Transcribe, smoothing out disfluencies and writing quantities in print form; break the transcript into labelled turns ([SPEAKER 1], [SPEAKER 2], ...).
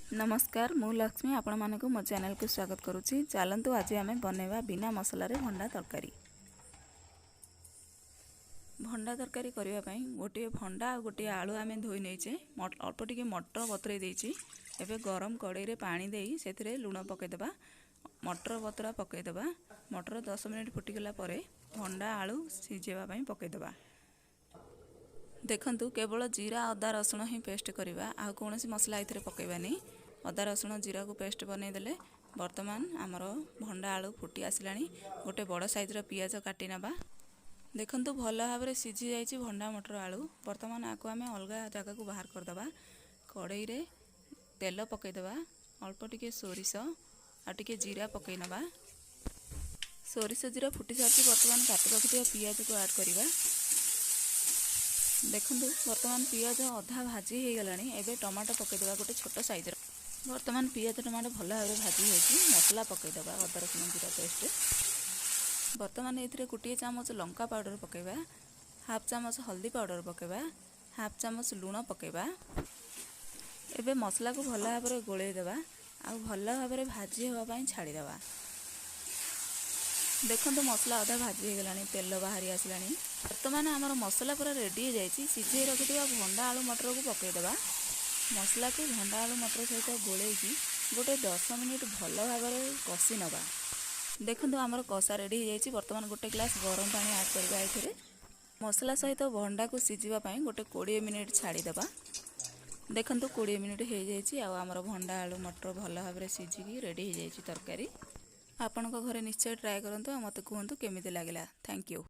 [SPEAKER 1] नमस्कार मु लक्ष्मी आपण मानक मो चैनल को स्वागत करुच्ची। चलतु आज आम बनवा बिना मसला रे भंडा तरकारी। भंडा तरकारी करने गोटे भंडा और गोटे आलू आम धोई नहींचे अल्प टिके मटर बतुरे देइछि। एबे गरम कड़ाई रे पानी देई सेथिरे लुण पकेदेबा, मटर बतुरा पकेदेबा। मटर 10 मिनिट फुटिगला परे भंडा आलू सिझेबा पई पकेदेबा। देखंतु केवल जीरा अदा रसुण ही पेस्ट करवा, आ कौनसी मसला एथिरे पकेबानी। अदा रसुण जीरा को पेस्ट बनै देले। वर्तमान आमर भंडा आलू फुटी आसिलानी। गोटे बड़ साइज पियाज काटी नबा। देखंतु भल भाव में सिझी जाइए भंडा मटर आलू। वर्तमान आपको आम अलग जगह को बाहर करदबा। कड़ाई रे तेल पकेदेबा, अल्प टिके सोरिष आ टिके जीरा पकई नबा। सोरिष जीरा फुटी सारी वर्तमान काटी रखिथिबा पियाज को ऐड करवा। देखंतु वर्तमान पियाज अधा भाजी हो गलानी। एबे टमाटो पकईदेबा गोटे छोट साइज। वर्तमान पियाज टमाटो भल भाव में भाजी होगी। मसला पकईदेबा अदा रसुण जीरा पेस्ट। वर्तमान ये गोटे चामच लंका पाउडर पकेबा, हाफ चामच हल्दी पाउडर पकेबा, हाफ चामच लुण पकेबा। एबे मसला को भल भाव में गोलैदेबा आ भल भाव में भाजी होगापाई छाड़ीदेबा। देखो मसला अधा भाजी हो गलानी, तेल बाहरी आसलानी। वर्तमान आमर मसला पूरा रेडी हो जाइए। सिझे रखिथिबा भंडा आलू मटर को पकईदेबा। मसला को भंडा आलू मटर सहित गोलैकी गोटे 10 मिनिट भल भाव में कषि नबा। देखो आमर कषा रेडी हो जाइए। वर्तमान गोटे ग्लास गरम पानी ऐड करवा। एथिरे मसला सहित भंडा को सिझापी गोटे 20 मिनिट छाड़ीदेबा। देखो 20 मिनिट हो जाइए। आमर भंडा आलू मटर भल भाव में सिझिकी रेडी हो जाइए तरकारी। आपणक घरे निश्चय ट्राए करंतु। मते कहंतु केमिति लागिला। Thank you.